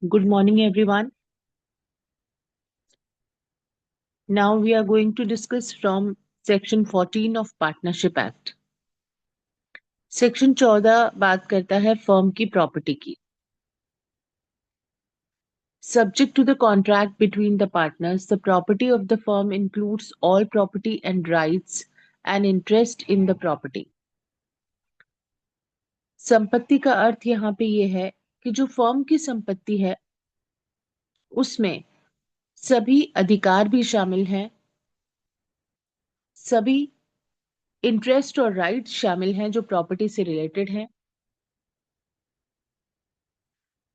Good morning, everyone. Now we are going to discuss from Section 14 of Partnership Act. Section 14 बात करता है firm की property की. Subject to the contract between the partners, the property of the firm includes all property and rights and interest in the property. संपत्ति का अर्थ यहाँ पे ये है कि जो फर्म की संपत्ति है उसमें सभी अधिकार भी शामिल हैं, सभी इंटरेस्ट और राइट्स शामिल हैं जो प्रॉपर्टी से रिलेटेड हैं,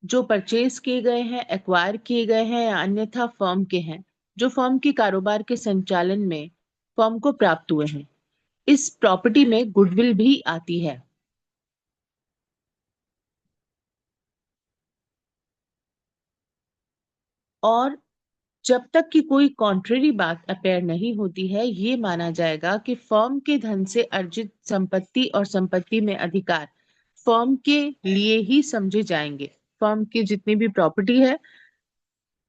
जो परचेज किए गए हैं, एक्वायर किए गए हैं या अन्यथा फर्म के हैं, जो फर्म के कारोबार के संचालन में फर्म को प्राप्त हुए हैं. इस प्रॉपर्टी में गुडविल भी आती है. और जब तक कि कोई कॉन्ट्ररी बात अपेयर नहीं होती है, ये माना जाएगा कि फर्म के धन से अर्जित संपत्ति और संपत्ति में अधिकार फर्म के लिए ही समझे जाएंगे. फर्म की जितनी भी प्रॉपर्टी है,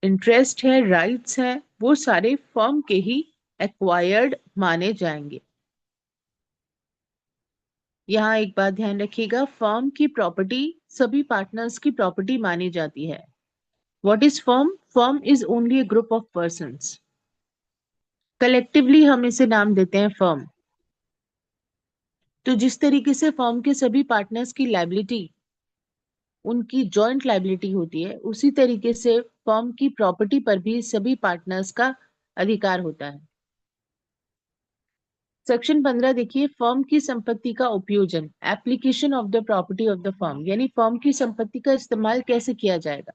इंटरेस्ट है, राइट्स है, वो सारे फर्म के ही एक्वायर्ड माने जाएंगे. यहाँ एक बात ध्यान रखिएगा, फर्म की प्रॉपर्टी सभी पार्टनर्स की प्रॉपर्टी मानी जाती है. What is firm? Firm is only A group of persons. Collectively हम इसे नाम देते हैं फर्म. तो जिस तरीके से फर्म के सभी पार्टनर्स की लायबिलिटी उनकी जॉइंट लायबिलिटी होती है, उसी तरीके से फर्म की प्रॉपर्टी पर भी सभी पार्टनर्स का अधिकार होता है. सेक्शन 15 देखिए, फर्म की संपत्ति का उपयोजन, application of the property of the firm, यानी फर्म की संपत्ति का इस्तेमाल कैसे किया जाएगा.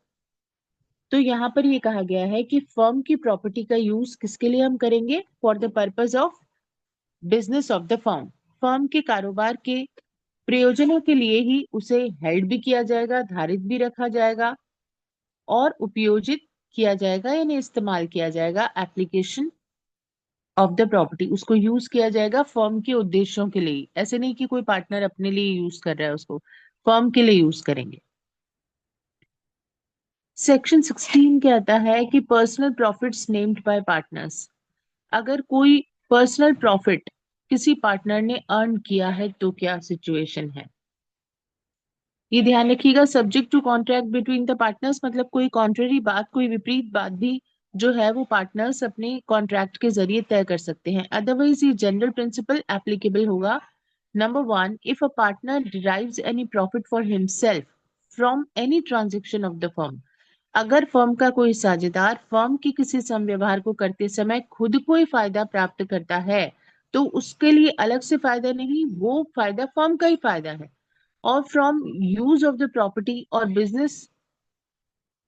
तो यहाँ पर ये कहा गया है कि फर्म की प्रॉपर्टी का यूज किसके लिए हम करेंगे? For the purpose of business of the firm. Firm के कारोबार के प्रयोजनों के लिए ही उसे हेल्ड भी किया जाएगा, धारित भी रखा जाएगा और उपयोजित किया जाएगा, यानी इस्तेमाल किया जाएगा. एप्लीकेशन ऑफ द प्रॉपर्टी, उसको यूज किया जाएगा फर्म के उद्देश्यों के लिए. ऐसे नहीं कि कोई पार्टनर अपने लिए यूज कर रहा है, उसको फर्म के लिए यूज करेंगे. सेक्शन 16 कहता है कि personal profits named by partners. अगर कोई पर्सनल प्रॉफिट किसी पार्टनर ने अर्न किया है तो क्या सिचुएशन है, ये ध्यान रखिएगा. Subject to contract between the partners, मतलब कोई कॉन्ट्ररी बात, कोई विपरीत बात भी जो है वो पार्टनर्स अपने कॉन्ट्रैक्ट के जरिए तय कर सकते हैं. अदरवाइज ये जनरल प्रिंसिपल एप्लीकेबल होगा. Number 1, if a partner derives any profit for himself from any transaction of the firm. अगर फर्म का कोई साझेदार फर्म के किसी समव्यवहार को करते समय खुद कोई फायदा प्राप्त करता है तो उसके लिए अलग से फायदा नहीं, वो फायदा फर्म का ही फायदा है. और from use of the property और business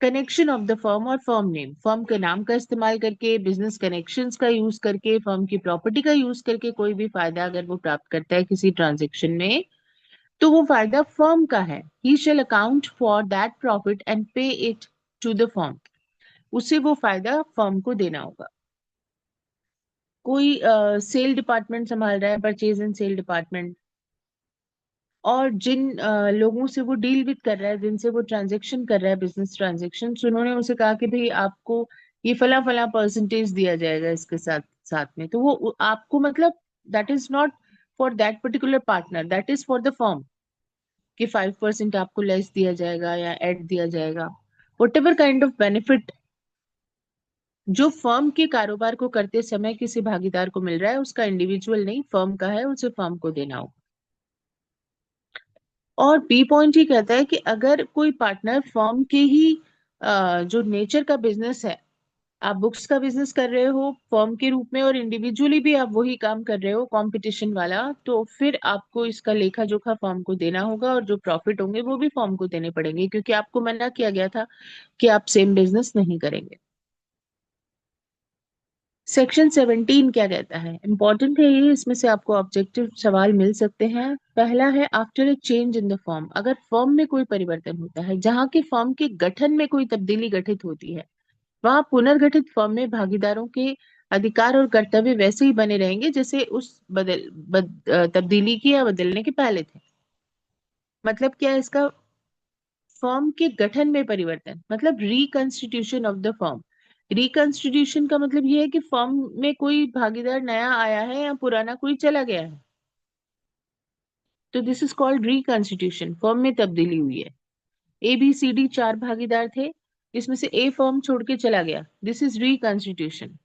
connection of the firm और फर्म नेम, फर्म के नाम का इस्तेमाल करके, बिजनेस कनेक्शंस का यूज करके, फर्म की प्रॉपर्टी का यूज करके कोई भी फायदा अगर वो प्राप्त करता है किसी ट्रांजेक्शन में, तो वो फायदा फर्म का है. He shall account for that profit and pay it to the firm. उसे वो फायदा फर्म को देना होगा. कोई सेल डिपार्टमेंट संभाल रहा है, परचेज एंड सेल डिपार्टमेंट, और जिन लोगों से वो डील विद कर रहा है, जिनसे वो ट्रांजेक्शन कर रहा है, बिजनेस ट्रांजेक्शन, उन्होंने उसे कहा कि भाई आपको ये फला फला परसेंटेज दिया जाएगा इसके साथ साथ में, तो वो आपको, मतलब that is not for that particular partner, that is for the firm, कि 5% आपको लेस दिया जाएगा या एड दिया जाएगा. What ever kind of benefit जो फर्म के कारोबार को करते समय किसी भागीदार को मिल रहा है, उसका इंडिविजुअल नहीं, फर्म का है, उसे फर्म को देना होगा. और बी पॉइंट ही कहता है कि अगर कोई पार्टनर फर्म के ही जो नेचर का बिजनेस है, आप बुक्स का बिजनेस कर रहे हो फर्म के रूप में और इंडिविजुअली भी आप वही काम कर रहे हो कंपटीशन वाला, तो फिर आपको इसका लेखा जोखा फर्म को देना होगा और जो प्रॉफिट होंगे वो भी फर्म को देने पड़ेंगे, क्योंकि आपको मना किया गया था कि आप सेम बिजनेस नहीं करेंगे. सेक्शन 17 क्या कहता है, इंपॉर्टेंट है ये, इसमें से आपको ऑब्जेक्टिव सवाल मिल सकते हैं. पहला है, after a change in the firm, अगर फर्म में कोई परिवर्तन होता है, जहां के फर्म के गठन में कोई तब्दीली घटित होती है, वहां पुनर्गठित फर्म में भागीदारों के अधिकार और कर्तव्य वैसे ही बने रहेंगे जैसे उस तब्दीली की या बदलने के पहले थे. मतलब क्या है इसका? फर्म के गठन में परिवर्तन, मतलब reconstitution of the firm. Reconstitution का मतलब ये है कि फर्म में कोई भागीदार नया आया है या पुराना कोई चला गया है, तो this is called reconstitution. Firm में तब्दीली हुई है। ए बी सी डी चार भागीदार थे, इसमें से ए फर्म छोड़ के चला गया, this is reconstitution.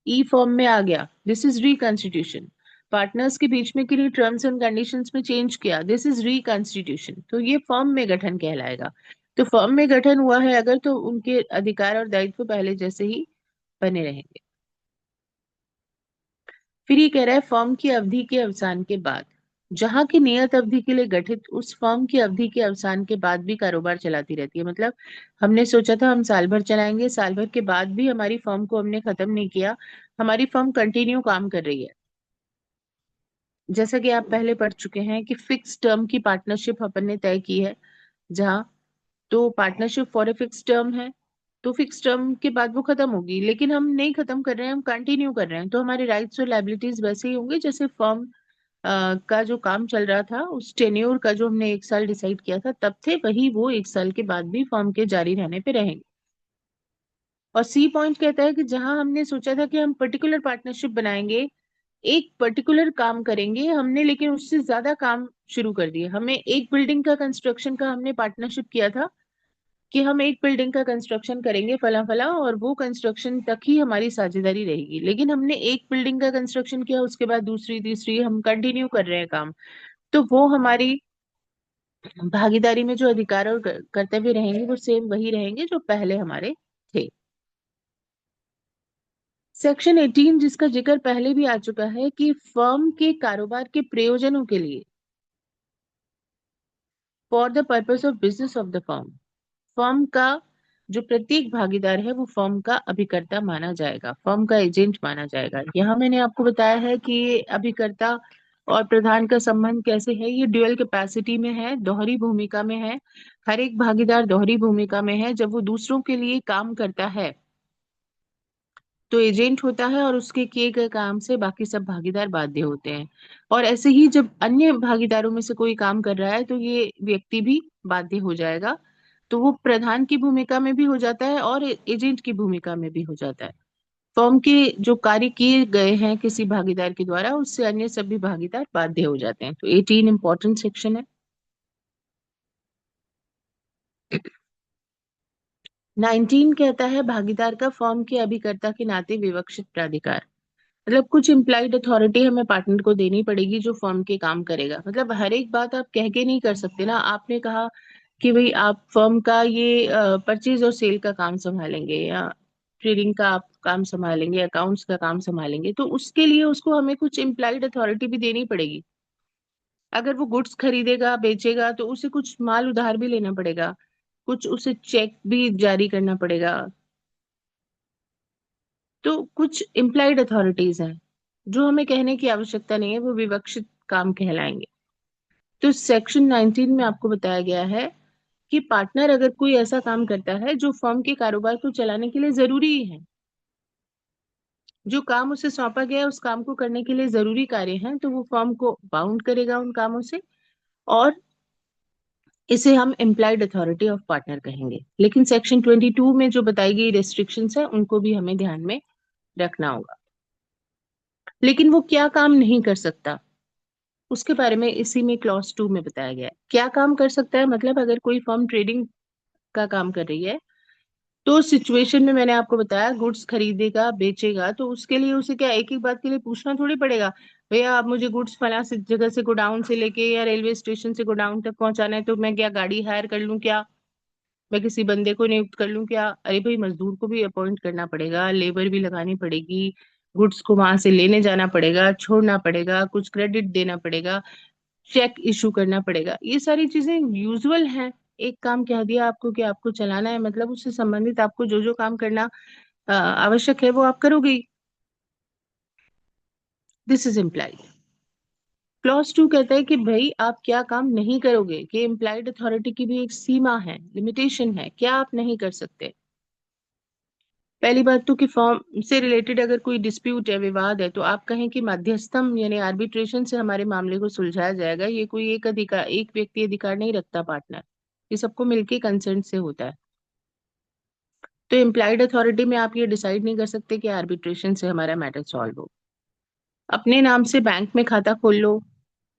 E firm में आ गया, दिस इज रिकंस्टिट्यूशन। पार्टनर्स के बीच में किन्हीं टर्म्स एंड कंडीशंस में चेंज किया, दिस इज रिकंस्टिट्यूशन। तो ये फर्म में गठन कहलाएगा। तो फर्म में गठन हुआ है अगर, तो उनके अधिकार और दायित्व पहले जैसे ही बने रहेंगे। फिर ये कह रहा है फर्म की अवधि के अवसान के बाद, जहां की नियत अवधि के लिए गठित उस फर्म की अवधि के अवसान के बाद भी कारोबार चलाती रहती है। मतलब हमने सोचा था हम साल भर चलाएंगे, साल भर के बाद भी हमारी फर्म को हमने खत्म नहीं किया, हमारी फर्म कंटिन्यू काम कर रही है। जैसा कि आप पहले पढ़ चुके हैं कि फिक्स टर्म की पार्टनरशिप अपन ने तय की है, जहाँ तो partnership for a fix term है, तो फिक्स टर्म के बाद वो खत्म होगी, लेकिन हम नहीं खत्म कर रहे हैं, हम कंटिन्यू कर रहे हैं, तो हमारे राइट्स और लायबिलिटीज वैसे ही होंगे जैसे फर्म का जो काम चल रहा था, उस टेन्योर का जो हमने एक साल डिसाइड किया था तब थे, वही वो एक साल के बाद भी फर्म के जारी रहने पे रहेंगे। और सी पॉइंट कहता है कि जहां हमने सोचा था कि हम पर्टिकुलर पार्टनरशिप बनाएंगे, एक पर्टिकुलर काम करेंगे हमने, लेकिन उससे ज्यादा काम शुरू कर दिए। हमें एक बिल्डिंग का कंस्ट्रक्शन का हमने पार्टनरशिप किया था कि हम एक बिल्डिंग का कंस्ट्रक्शन करेंगे फला फला, और वो कंस्ट्रक्शन तक ही हमारी साझेदारी रहेगी, लेकिन हमने एक बिल्डिंग का कंस्ट्रक्शन किया, उसके बाद दूसरी तीसरी हम कंटिन्यू कर रहे हैं काम, तो वो हमारी भागीदारी में जो अधिकार और कर्तव्य रहेंगे वो सेम वही रहेंगे जो पहले हमारे थे। सेक्शन 18 जिसका जिक्र पहले भी आ चुका है कि फर्म के कारोबार के प्रयोजनों के लिए, for the purpose of business of the firm, firm का जो प्रत्येक भागीदार है वो फर्म का अभिकर्ता माना जाएगा, फर्म का एजेंट माना जाएगा। यहाँ मैंने आपको बताया है कि ये अभिकर्ता और प्रधान का संबंध कैसे है, ये ड्यूअल कैपेसिटी में है, दोहरी भूमिका में है। हर एक भागीदार दोहरी भूमिका में है। जब वो दूसरों के लिए काम करता है तो एजेंट होता है, और उसके किए गए काम से बाकी सब भागीदार बाध्य होते हैं। और ऐसे ही जब अन्य भागीदारों में से कोई काम कर रहा है तो ये व्यक्ति भी बाध्य हो जाएगा, तो वो प्रधान की भूमिका में भी हो जाता है और एजेंट की भूमिका में भी हो जाता है। फर्म के जो कार्य किए गए हैं किसी भागीदार के द्वारा, उससे अन्य सभी भागीदार बाध्य हो जाते हैं। तो 18 इंपॉर्टेंट सेक्शन है। 19 कहता है भागीदार का फर्म के अभिकर्ता के नाते विवक्षित प्राधिकार। मतलब कुछ इम्प्लाइड अथॉरिटी हमें पार्टनर को देनी पड़ेगी जो फर्म के काम करेगा। मतलब हर एक बात आप कह के नहीं कर सकते ना। आपने कहा कि भाई आप फर्म का ये परचेज और सेल का काम संभालेंगे, या ट्रेडिंग का आप काम संभालेंगे, अकाउंट्स का काम संभालेंगे, तो उसके लिए उसको हमें कुछ इम्प्लाइड अथॉरिटी भी देनी पड़ेगी। अगर वो गुड्स खरीदेगा बेचेगा तो उसे कुछ माल उधार भी लेना पड़ेगा, कुछ उसे चेक भी जारी करना पड़ेगा। तो कुछ इम्प्लाइड अथॉरिटीज हैं जो हमें कहने की आवश्यकता नहीं है, वो विवक्षित काम कहलाएंगे। तो सेक्शन 19 में आपको बताया गया है कि पार्टनर अगर कोई ऐसा काम करता है जो फर्म के कारोबार को चलाने के लिए जरूरी है, जो काम उसे सौंपा गया है उस काम को करने के लिए जरूरी कार्य हैं, तो वो फर्म को बाउंड करेगा उन कामों से, और इसे हम इम्प्लाइड अथॉरिटी ऑफ पार्टनर कहेंगे। लेकिन सेक्शन 22 में जो बताई गई रेस्ट्रिक्शंस है उनको भी हमें ध्यान में रखना होगा। लेकिन वो क्या काम नहीं कर सकता उसके बारे में इसी में क्लॉज 2 में बताया गया है। क्या काम कर सकता है, मतलब अगर कोई फर्म ट्रेडिंग का काम कर रही है, तो सिचुएशन में मैंने आपको बताया गुड्स खरीदेगा बेचेगा, तो उसके लिए उसे क्या एक एक बात के लिए पूछना थोड़ी पड़ेगा, भैया आप मुझे गुड्स फला से जगह से गोडाउन से लेके या रेलवे स्टेशन से गोडाउन तक पहुंचाना है, तो मैं क्या गाड़ी हायर कर लूं, क्या मैं किसी बंदे को नियुक्त कर लूं क्या? अरे भाई मजदूर को भी अपॉइंट करना पड़ेगा, लेबर भी लगानी पड़ेगी, गुड्स को वहां से लेने जाना पड़ेगा, छोड़ना पड़ेगा, कुछ क्रेडिट देना पड़ेगा, चेक इशू करना पड़ेगा, ये सारी चीजें यूजुअल हैं। एक काम कह दिया आपको कि आपको चलाना है, मतलब उससे संबंधित आपको जो जो काम करना आवश्यक है वो आप करोगे ही। This is implied. क्लॉज 2 कहता है कि भाई आप क्या काम नहीं करोगे, कि इम्प्लाइड अथॉरिटी की भी एक सीमा है, लिमिटेशन है, क्या आप नहीं कर सकते। पहली बात तो कि फॉर्म से रिलेटेड अगर कोई डिस्प्यूट है, विवाद है, तो आप कहें कि मध्यस्थम यानी आर्बिट्रेशन से हमारे मामले को सुलझाया जाएगा, ये कोई एक अधिकार एक व्यक्ति अधिकार नहीं रखता पार्टनर। ये सबको मिलके कंसेंट से होता है। तो इम्प्लाइड अथॉरिटी में आप ये डिसाइड नहीं कर सकते कि आर्बिट्रेशन से हमारा मैटर सॉल्व हो। अपने नाम से बैंक में खाता खोल लो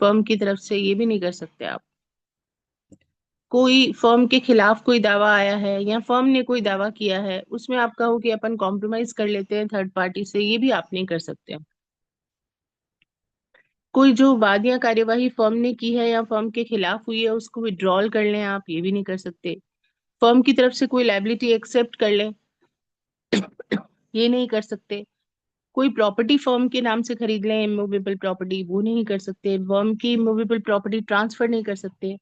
फर्म की तरफ से, ये भी नहीं कर सकते आप। कोई फर्म के खिलाफ कोई दावा आया है या फर्म ने कोई दावा किया है, उसमें आप कहो कि अपन कॉम्प्रोमाइज कर लेते हैं थर्ड पार्टी से, ये भी आप नहीं कर सकते। कोई जो वाद या कार्यवाही फर्म ने की है या फर्म के खिलाफ हुई है उसको विड्रॉल कर लें आप, ये भी नहीं कर सकते। फर्म की तरफ से कोई लायबिलिटी एक्सेप्ट कर लें, ये नहीं कर सकते। कोई प्रॉपर्टी फर्म के नाम से खरीद लें इमूवेबल प्रॉपर्टी, वो नहीं कर सकते। फर्म की इमूवेबल प्रॉपर्टी ट्रांसफर नहीं कर सकते,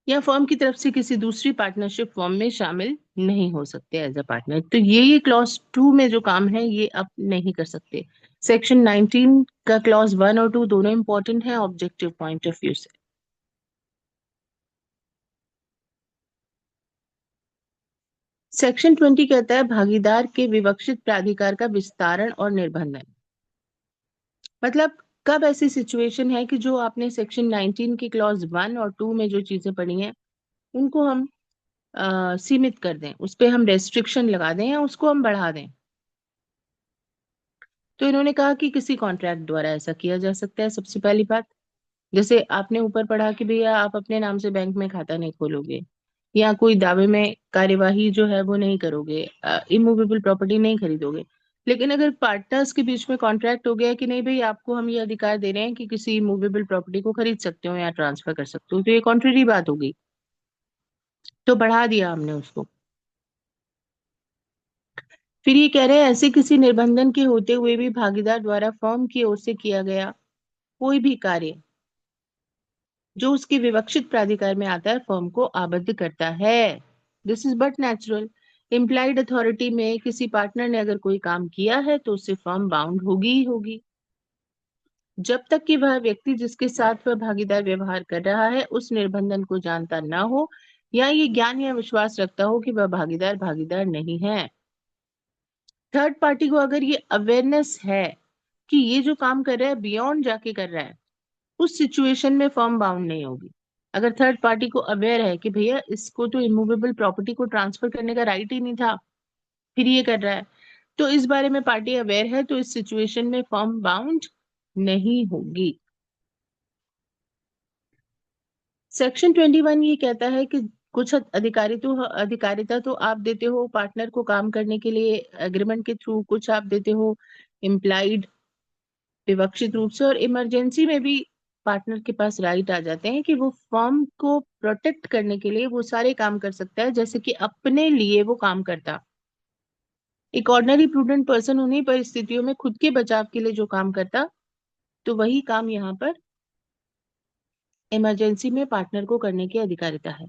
या फर्म की तरफ से किसी दूसरी पार्टनरशिप फर्म में शामिल नहीं हो सकते एज अ पार्टनर। तो ये क्लॉज 2 में जो काम है ये आप नहीं कर सकते। सेक्शन 19 का क्लॉज 1 और 2 दोनों इंपॉर्टेंट है ऑब्जेक्टिव पॉइंट ऑफ व्यू से। सेक्शन 20 कहता है भागीदार के विवक्षित प्राधिकार का विस्तारण और निर्बंधन। मतलब कब ऐसी सिचुएशन है कि जो आपने सेक्शन 19 की क्लॉज 1 और 2 में जो चीजें पढ़ी हैं उनको हम सीमित कर दें, उस पे हम रेस्ट्रिक्शन लगा दें या उसको हम बढ़ा दें। तो इन्होंने कहा कि किसी कॉन्ट्रैक्ट द्वारा ऐसा किया जा सकता है। सबसे पहली बात, जैसे आपने ऊपर पढ़ा कि भैया आप अपने नाम से बैंक में खाता नहीं खोलोगे या कोई दावे में कार्यवाही जो है वो नहीं करोगे, इमूवेबल प्रॉपर्टी नहीं खरीदोगे। लेकिन अगर पार्टनर्स के बीच में कॉन्ट्रैक्ट हो गया कि नहीं भाई आपको हम ये अधिकार दे रहे हैं कि किसी इमूवेबल प्रॉपर्टी को खरीद सकते हो या ट्रांसफर कर सकते हो, तो ये कॉन्ट्रेरी बात होगी। तो बढ़ा दिया हमने उसको। फिर ये कह रहे हैं ऐसे किसी निर्बंधन के होते हुए भी भागीदार द्वारा फर्म की ओर से किया गया कोई भी कार्य जो उसके विवक्षित प्राधिकार में आता है फर्म को आबद्ध करता है। This is but natural. Implied authority में किसी पार्टनर ने अगर कोई काम किया है तो उससे फर्म बाउंड होगी ही होगी, जब तक कि वह व्यक्ति जिसके साथ वह भागीदार व्यवहार कर रहा है उस निर्बंधन को जानता न हो या ये ज्ञान या विश्वास रखता हो कि वह भागीदार भागीदार नहीं है। थर्ड पार्टी को अगर ये अवेयरनेस है कि ये जो काम कर रहा है बियॉन्ड जाके कर रहा है, उस सिचुएशन में फर्म बाउंड नहीं होगी। अगर थर्ड पार्टी को अवेयर है कि भैया इसको तो इमूवेबल प्रॉपर्टी को ट्रांसफर करने का राइट ही नहीं था, फिर ये कर रहा है, तो इस बारे में पार्टी अवेयर है, तो इस सिचुएशन में फर्म बाउंड नहीं होगी। सेक्शन 21 ये कहता है कि कुछ अधिकारिता तो आप देते हो पार्टनर को काम करने के लिए एग्रीमेंट के थ्रू, कुछ आप देते हो इम्प्लाइड विवक्षित रूप से, और इमरजेंसी में भी पार्टनर के पास राइट आ जाते हैं कि वो फर्म को प्रोटेक्ट करने के लिए वो सारे काम कर सकता है जैसे कि अपने लिए वो काम करता। एक ऑर्डिनरी प्रूडेंट पर्सन उन्हीं परिस्थितियों में खुद के बचाव के लिए जो काम करता, तो वही काम यहाँ पर इमरजेंसी में पार्टनर को करने की अधिकारिता है।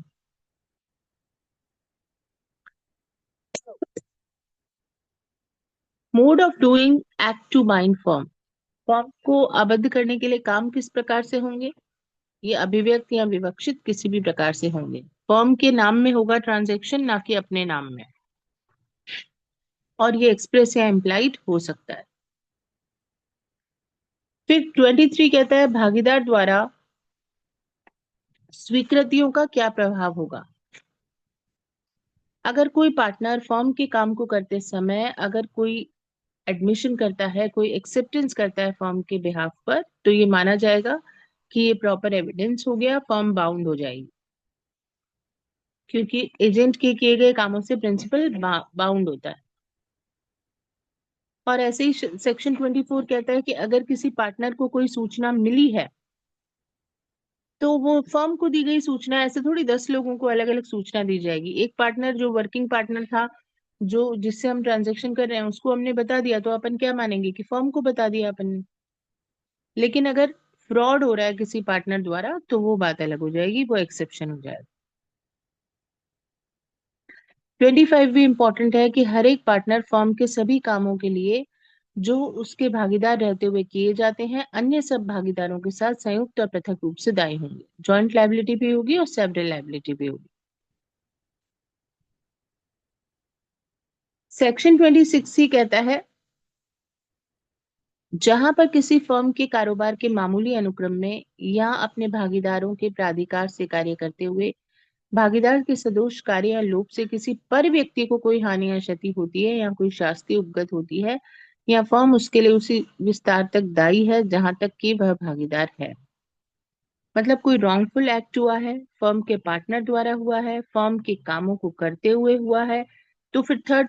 Mode of doing act to bind firm. Firm को आबद्ध करने के लिए काम किस प्रकार से होंगे? ये अभिव्यक्त या विवक्षित किसी भी प्रकार से होंगे। फर्म के नाम में होगा ट्रांजैक्शन, ना कि अपने नाम में, और ये एक्सप्रेस या इम्प्लाइड हो सकता है। फिर 23 कहता है भागीदार द्वारा स्वीकृतियों का क्या प्रभाव होगा। अगर कोई पार्टनर फर्म के काम को करते समय अगर कोई एडमिशन करता है, कोई एक्सेप्टेंस करता है फर्म के बिहाफ पर, तो ये माना जाएगा कि ये प्रॉपर एविडेंस हो गया, फर्म बाउंड हो जाएगी, क्योंकि एजेंट के किए गए कामों से प्रिंसिपल बाउंड होता है। और ऐसे ही सेक्शन 24 कहता है कि अगर किसी पार्टनर को कोई सूचना मिली है तो वो फर्म को दी गई सूचना, ऐसे थोड़ी 10 लोगों को अलग अलग सूचना दी जाएगी। एक पार्टनर जो वर्किंग पार्टनर था, जो जिससे हम ट्रांजेक्शन कर रहे हैं, उसको हमने बता दिया तो अपन क्या मानेंगे कि फर्म को बता दिया अपन ने। लेकिन अगर फ्रॉड हो रहा है किसी पार्टनर द्वारा तो वो बात अलग हो जाएगी, वो एक्सेप्शन हो जाएगा। 25 भी इंपॉर्टेंट है कि हर एक पार्टनर फर्म के सभी कामों के लिए जो उसके भागीदार रहते हुए किए जाते हैं अन्य सब भागीदारों के साथ संयुक्त और पृथक रूप से दायी होंगे। जॉइंट लायबिलिटी भी होगी और सेवरल लायबिलिटी भी होगी। सेक्शन 26 ही कहता है जहां पर किसी फर्म के कारोबार के मामूली अनुक्रम में या अपने भागीदारों के प्राधिकार से कार्य करते हुए भागीदार के सदोष कार्य या लोभ से किसी पर व्यक्ति को कोई हानि या क्षति होती है या कोई शास्ति उपगत होती है या फर्म उसके लिए उसी विस्तार तक दायी है जहां तक कि वह भागीदार है। मतलब कोई रॉन्गफुल एक्ट हुआ है, फर्म के पार्टनर द्वारा हुआ है, फर्म के कामों को करते हुए हुआ है, तो फिर थर्ड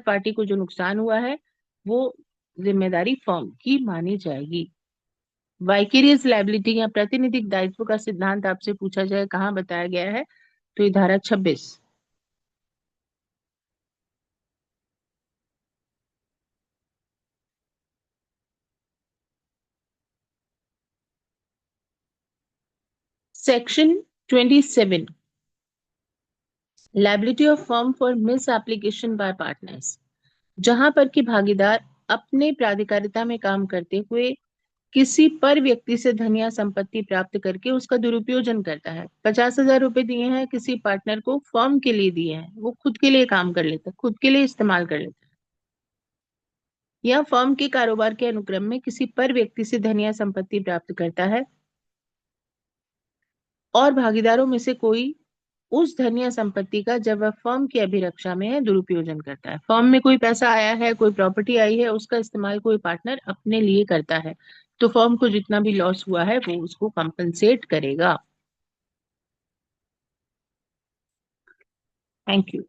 पार्टी को जो नुकसान हुआ है वो जिम्मेदारी फर्म की मानी जाएगी। वाइकेरियस लायबिलिटी या प्रातिनिधिक दायित्व का सिद्धांत आपसे पूछा जाए कहाँ बताया गया है, तो ये धारा 26। Section 27, liability of firm for miss application by partners. जहां पर कि भागीदार अपने प्राधिकारिता में काम करते हुए किसी पर व्यक्ति से धन या संपत्ति प्राप्त करके उसका दुरुपयोजन करता है। 50,000 रुपए दिए हैं किसी पार्टनर को, फर्म के लिए दिए हैं, वो खुद के लिए काम कर लेता है, खुद के लिए इस्तेमाल कर लेता है, या फर्म के कारोबार के अनुक्रम में किसी पर व्यक्ति से धन या संपत्ति प्राप्त करता है और भागीदारों में से कोई उस धन या संपत्ति का जब वह फर्म की अभिरक्षा में है दुरुपयोजन करता है। फर्म में कोई पैसा आया है, कोई प्रॉपर्टी आई है, उसका इस्तेमाल कोई पार्टनर अपने लिए करता है, तो फर्म को जितना भी लॉस हुआ है वो उसको कंपनसेट करेगा। Thank you.